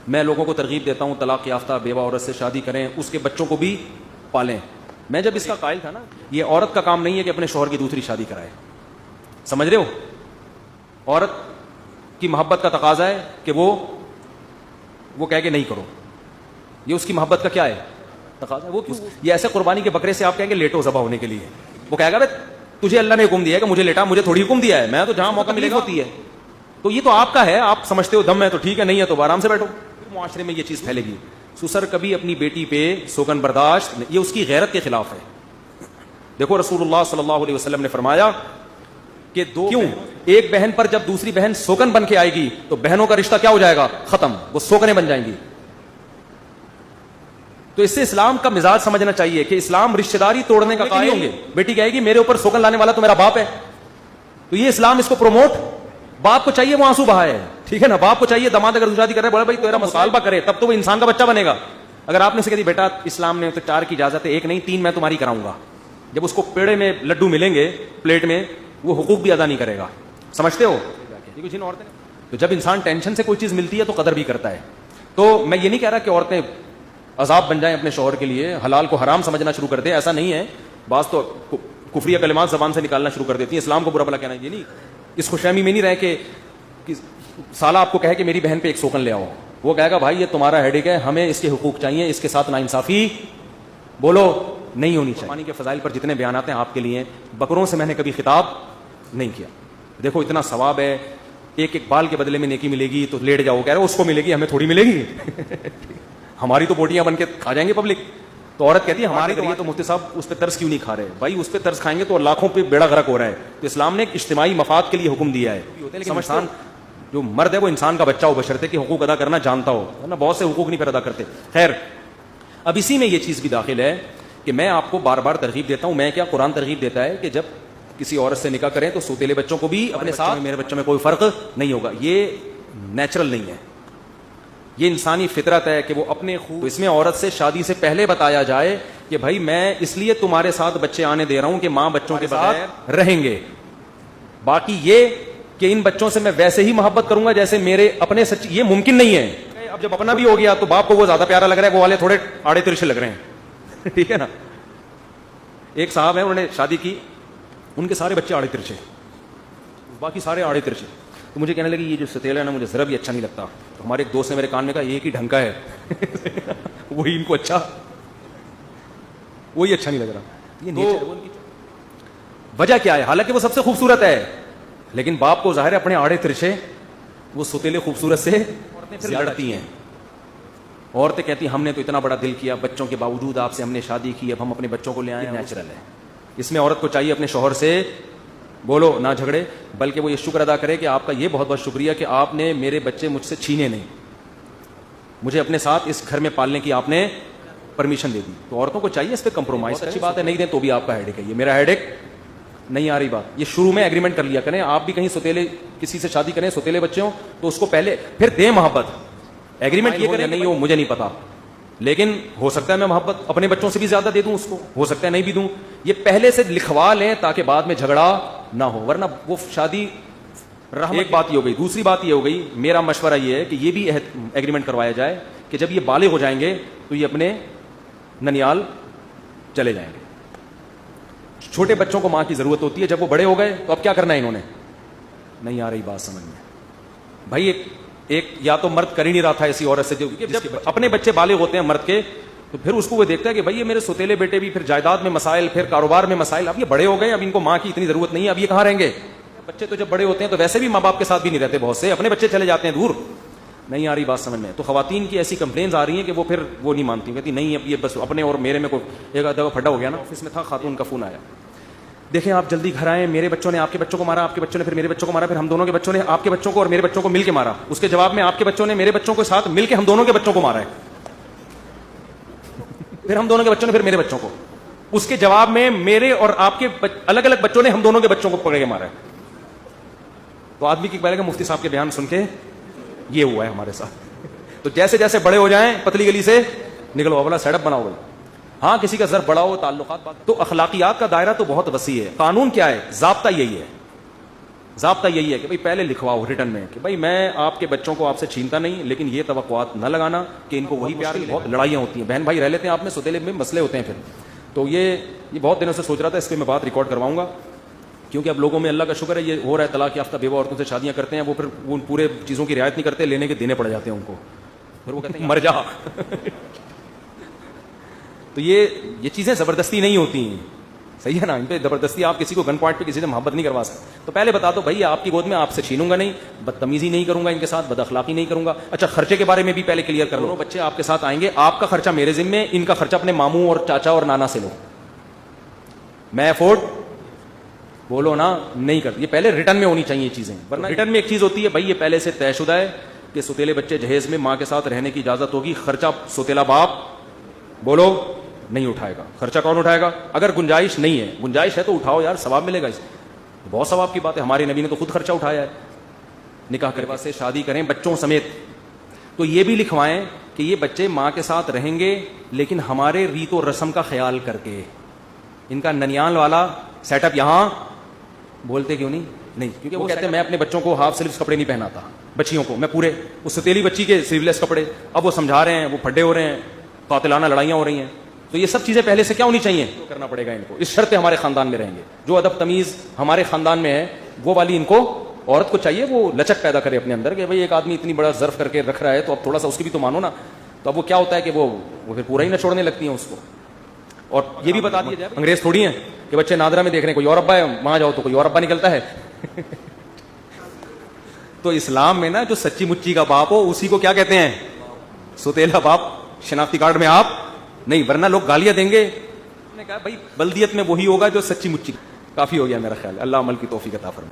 میں لوگوں کو ترغیب دیتا ہوں طلاق یافتہ بیوہ عورت سے شادی کریں, اس کے بچوں کو بھی پالیں. میں جب اس کا قائل تھا نا, یہ عورت کا کام نہیں ہے کہ اپنے شوہر کی دوسری شادی کرائے, سمجھ رہے ہو؟ عورت کی محبت کا تقاضا ہے کہ وہ کہے کہ نہیں کرو, یہ اس کی محبت کا کیا ہے تقاضا ہے. وہ یہ ایسے قربانی کے بکرے سے آپ کہیں گے لیٹو ذبح ہونے کے لیے, وہ کہے گا تجھے اللہ نے حکم دیا ہے کہ مجھے لیٹا, مجھے تھوڑی حکم دیا ہے, میں تو جہاں موقع ملے گا ہوتی ہے, تو یہ تو آپ کا ہے, آپ سمجھتے ہو دم ہے تو ٹھیک ہے, نہیں ہے تو آرام سے بیٹھو. معاشرے میں یہ چیز پھیلے گی. سسر کبھی اپنی بیٹی پہ سوگن برداشت, یہ اس کی غیرت کے خلاف ہے. دیکھو رسول اللہ صلی اللہ علیہ وسلم نے فرمایا کہ کیوں ایک بہن پر جب دوسری بہن سوگن بن کے آئے گی تو بہنوں کا رشتہ کیا ہو جائے گا, ختم, وہ سوگنیں بن جائیں گی. تو اس سے اسلام کا مزاج سمجھنا چاہیے کہ اسلام رشتہ داری توڑنے کا قائل ہوں گے. بیٹی کہے گی میرے اوپر سوگن لانے والا تو میرا باپ ہے, تو یہ اسلام اس کو پروموٹ, باپ کو چاہیے وہ آنسو بہائے, ٹھیک ہے نا, باپ کو چاہیے داماد اگر شادی کر رہا ہے بولے بھائی تیرا مطالبہ کرے تب تو وہ انسان کا بچہ بنے گا. اگر آپ نے سے کہہ دی بیٹا اسلام نے تو 4 کی اجازت ہے, 1 نہیں 3 میں تمہاری کراؤں گا, جب اس کو پیڑے میں لڈو ملیں گے پلیٹ میں, وہ حقوق بھی ادا نہیں کرے گا. سمجھتے ہو؟ تو جب انسان ٹینشن سے کوئی چیز ملتی ہے تو قدر بھی کرتا ہے. تو میں یہ نہیں کہہ رہا کہ عورتیں عذاب بن جائیں اپنے شوہر کے لیے, حلال کو حرام سمجھنا شروع کر دیں, ایسا نہیں ہے. بعض تو کفریہ کلمات زبان سے نکالنا شروع کر دیتی ہیں, اسلام کو برا بھلا کہنا, یہ نہیں, اس خوشحامی میں نہیں رہے کہ سالہ آپ کو کہے کہ میری بہن پہ 1 سوکن لے آؤ, وہ کہے گا بھائی یہ تمہارا ہیڈک ہے, ہمیں اس کے حقوق چاہیے, اس کے ساتھ ناانصافی بولو نہیں ہونی چاہیے. پانی کے فضائل پر جتنے بیانات ہیں آپ کے لیے, بکروں سے میں نے کبھی خطاب نہیں کیا. دیکھو اتنا ثواب ہے, ایک بال کے بدلے میں نیکی ملے گی تو لیٹ جاؤ, کہہ رہے اس کو ملے گی, ہمیں تھوڑی ملے گی, ہماری تو بوٹیاں بن کے کھا جائیں گے پبلک. تو عورت کہتی ہے ہمارے لیے تو مفتی صاحب اس پہ ترس کیوں نہیں کھا رہے؟ بھائی اس پہ ترس کھائیں گے تو لاکھوں پہ بیڑا غرق ہو رہا ہے. تو اسلام نے ایک اجتماعی مفاد کے لیے حکم دیا ہے. انسان جو مرد ہے وہ انسان کا بچہ ہو, بشرطے کہ حقوق ادا کرنا جانتا ہو, ورنہ بہت سے حقوق نہیں پھر ادا کرتے. خیر, اب اسی میں یہ چیز بھی داخل ہے کہ میں آپ کو بار بار ترغیب دیتا ہوں, میں کیا قرآن ترغیب دیتا ہے کہ جب کسی عورت سے نکاح کریں تو سوتیلے بچوں کو بھی اپنے ساتھ, میرے بچوں میں کوئی فرق نہیں ہوگا. یہ نیچرل نہیں ہے, یہ انسانی فطرت ہے کہ وہ اپنے خوب. اس میں عورت سے شادی سے پہلے بتایا جائے کہ بھائی میں اس لیے تمہارے ساتھ بچے آنے دے رہا ہوں کہ ماں بچوں کے ساتھ رہیں گے, باقی یہ کہ ان بچوں سے میں ویسے ہی محبت کروں گا جیسے میرے اپنے یہ ممکن نہیں ہے. اب جب اپنا بھی ہو گیا تو باپ کو وہ زیادہ پیارا لگ رہا ہے, وہ والے تھوڑے آڑے ترچے لگ رہے ہیں, ٹھیک ہے نا. ایک صاحب ہیں, انہوں نے شادی کی, ان کے سارے بچے آڑے ترچے, باقی سارے آڑے ترچے. تو مجھے کہنے لگی یہ جو ستیلا ہے نا مجھے ذرا بھی اچھا نہیں لگتا. تو ہمارے ایک دوست نے میرے کان میں کہا ایک ہی ڈھنگ کا ہے وہی ان کو اچھا, وہی اچھا نہیں لگ رہا. یہ نیچر وجہ کیا ہے؟ حالانکہ وہ سب سے خوبصورت ہے, لیکن باپ کو ظاہر ہے اپنے آڑے ترچے وہ ستیلے خوبصورت سے لڑتی ہیں. عورتیں کہتی ہیں ہم نے تو اتنا بڑا دل کیا, بچوں کے باوجود آپ سے ہم نے شادی کی, اب ہم اپنے بچوں کو لے آئے. نیچرل ہے, اس میں عورت کو چاہیے اپنے شوہر سے بولو نہ جھگڑے, بلکہ وہ یہ شکر ادا کرے کہ آپ کا یہ بہت بہت شکریہ کہ آپ نے میرے بچے مجھ سے چھینے نہیں, مجھے اپنے ساتھ اس گھر میں پالنے کی آپ نے پرمیشن دے دی. تو عورتوں کو چاہیے اس پہ کمپرومائز. اچھی بات ہے, نہیں دیں تو بھی آپ کا ہیڈک ہے, یہ میرا ہیڈک نہیں آ رہی بات. یہ شروع میں ایگریمنٹ کر لیا کریں. آپ بھی کہیں ستیلے کسی سے شادی کریں, ستیلے بچے ہوں تو اس کو پہلے پھر دیں محبت. ایگریمنٹ یہ کریں نہیں ہو مجھے نہیں پتا, لیکن ہو سکتا ہے میں محبت اپنے بچوں سے بھی زیادہ دے دوں اس کو, ہو سکتا ہے نہیں بھی دوں. یہ پہلے سے لکھوا لیں تاکہ بعد میں جھگڑا نہ ہو, ورنہ وہ شادی ایک بات یہ ہو گئی. دوسری بات یہ ہو گئی, میرا مشورہ یہ ہے کہ یہ بھی ایگریمنٹ کروایا جائے کہ جب یہ بالغ ہو جائیں گے تو یہ اپنے ننیال چلے جائیں گے. چھوٹے بچوں کو ماں کی ضرورت ہوتی ہے, جب وہ بڑے ہو گئے تو اب کیا کرنا ہے انہوں نے, نہیں آ رہی بات سمجھ میں. بھائی ایک یا تو مرد کر ہی نہیں رہا تھا ایسی عورت سے, جب اپنے بچے بالغ ہوتے ہیں مرد کے تو پھر اس کو وہ دیکھتا ہے کہ بھائی یہ میرے ستیلے بیٹے بھی پھر جائیداد میں مسائل, پھر کاروبار میں مسائل, اب یہ بڑے ہو گئے, اب ان کو ماں کی اتنی ضرورت نہیں ہے, اب یہ کہاں رہیں گے. بچے تو جب بڑے ہوتے ہیں تو ویسے بھی ماں باپ کے ساتھ بھی نہیں رہتے, بہت سے اپنے بچے چلے جاتے ہیں دور. نہیں آ رہی بات سمجھ میں. تو خواتین کی ایسی کمپلینز آ رہی ہیں کہ وہ پھر وہ نہیں مانتی, کہتی نہیں اب یہ بس اپنے اور میرے میں کوئی ایک دفعہ پھڈا ہو گیا نا. آفس میں تھا, خاتون کا فون آیا, دیکھیں آپ جلدی گھر آئیں, میرے بچوں نے آپ کے بچوں کو مارا, آپ کے بچوں نے پھر میرے بچوں کو مارا, پھر ہم دونوں کے بچوں نے آپ کے بچوں کو اور میرے بچوں کو مل کے مارا. اس کے جواب میں آپ کے بچوں نے میرے بچوں کے ساتھ مل کے ہم دونوں کے بچوں کو مارا ہے, پھر ہم دونوں کے بچوں نے پھر میرے بچوں کو. اس کے جواب میں میرے اور آپ کے الگ الگ بچوں نے ہم دونوں کے بچوں کو پکڑ کے مارا ہے. تو آدمی کی بولے گا مفتی صاحب کے بیان سن کے یہ ہوا ہے ہمارے ساتھ. تو جیسے جیسے بڑے ہو جائیں پتلی گلی سے نکلو, اولا سیٹ اپ بناؤ بھائی. ہاں کسی کا ضرب بڑا ہو, تعلقات بات. تو اخلاقیات کا دائرہ تو بہت وسیع ہے. قانون کیا ہے, ضابطہ یہی ہے ضابطہ یہی ہے کہ بھائی پہلے لکھواؤ ریٹرن میں کہ بھائی میں آپ کے بچوں کو آپ سے چھینتا نہیں، لیکن یہ توقعات نہ لگانا کہ ان کو وہی پیار، بہت لڑائیاں ہوتی ہیں، بہن بھائی رہ لیتے ہیں آپ میں، سوتیلے میں مسئلے ہوتے ہیں پھر. تو یہ بہت دنوں سے سوچ رہا تھا اس پہ میں بات ریکارڈ کرواؤں گا، کیونکہ اب لوگوں میں اللہ کا شکر ہے یہ ہو رہا ہے، طلاق یافتہ بیوہ عورتوں سے شادیاں کرتے ہیں، وہ پھر ان پورے چیزوں کی رعایت نہیں کرتے، لینے کے دینے پڑ جاتے ہیں ان کو، پھر وہ کہتے ہیں مر جا. تو یہ چیزیں زبردستی نہیں ہوتی ہیں، صحیح ہے نا، ان پہ زبردستی آپ کسی کو گن پوائنٹ پہ کسی سے محبت نہیں کروا سکتے. تو پہلے بتا دو بھائی آپ کی گود میں آپ سے چھینوں گا نہیں، بدتمیزی نہیں کروں گا ان کے ساتھ، بد اخلاقی نہیں کروں گا. اچھا خرچے کے بارے میں بھی پہلے کلیئر کر لو، بچے آپ کے ساتھ آئیں گے، آپ کا خرچہ میرے ذمے، ان کا خرچہ اپنے ماموں اور چاچا اور نانا سے لو. میں افورڈ بولو نا نہیں کرتی، یہ پہلے ریٹرن میں ہونی چاہیے چیزیں، ورنہ ریٹرن میں ایک چیز ہوتی ہے بھائی یہ پہلے سے طے شدہ ہے کہ سوتیلے بچے جہیز میں ماں کے ساتھ رہنے کی اجازت ہوگی، خرچہ سوتیلا باپ بولو نہیں اٹھائے گا. خرچہ کون اٹھائے گا؟ اگر گنجائش نہیں ہے، گنجائش ہے تو اٹھاؤ یار، ثواب ملے گا اس میں، بہت ثواب کی بات ہے. ہمارے نبی نے تو خود خرچہ اٹھایا ہے، نکاح کروا سے شادی کریں بچوں سمیت. تو یہ بھی لکھوائیں کہ یہ بچے ماں کے ساتھ رہیں گے لیکن ہمارے ریت و رسم کا خیال کر کے. ان کا ننیال والا سیٹ اپ یہاں بولتے کیوں نہیں، کیونکہ وہ کہتے ہیں میں اپنے بچوں کو ہاف سلیوز کپڑے نہیں پہناتا، بچیوں کو میں پورے اس ستیلی بچی کے سلیولیس کپڑے. اب وہ سمجھا رہے ہیں، وہ پھڈے ہو رہے ہیں، قاتلانہ لڑائیاں ہو رہی ہیں. تو یہ سب چیزیں پہلے سے کیا ہونی چاہیے، کرنا پڑے گا ان کو. اس شرط پہ ہمارے خاندان میں رہیں گے، جو ادب تمیز ہمارے خاندان میں ہے وہ والی ان کو عورت کو چاہیے، وہ لچک پیدا کرے اپنے اندر کہ بھائی ایک آدمی اتنی بڑا ظرف کر کے رکھ رہا ہے تو اب تھوڑا سا اس کی بھی تو مانو نا. تو اب وہ کیا ہوتا ہے کہ وہ پھر پورا ہی نہ چھوڑنے لگتی ہیں اس کو. اور یہ بھی بتا دیا جائے انگریز تھوڑی ہیں کہ بچے نادرا میں دیکھ رہے ہیں کوئی اور ابا ہے، وہاں جاؤ تو کوئی اور ابا نکلتا ہے. تو اسلام میں نا جو سچی مچی کا باپ ہو اسی کو کیا کہتے ہیں، سوتیلا باپ. شناختی کارڈ میں آپ نہیں، ورنہ لوگ گالیاں دیں گے. میں نے کہا بھائی بلدیت میں وہی ہوگا جو سچی مچی. کافی ہو گیا میرا خیال، اللہ عمل کی توفیق عطا فرمائے.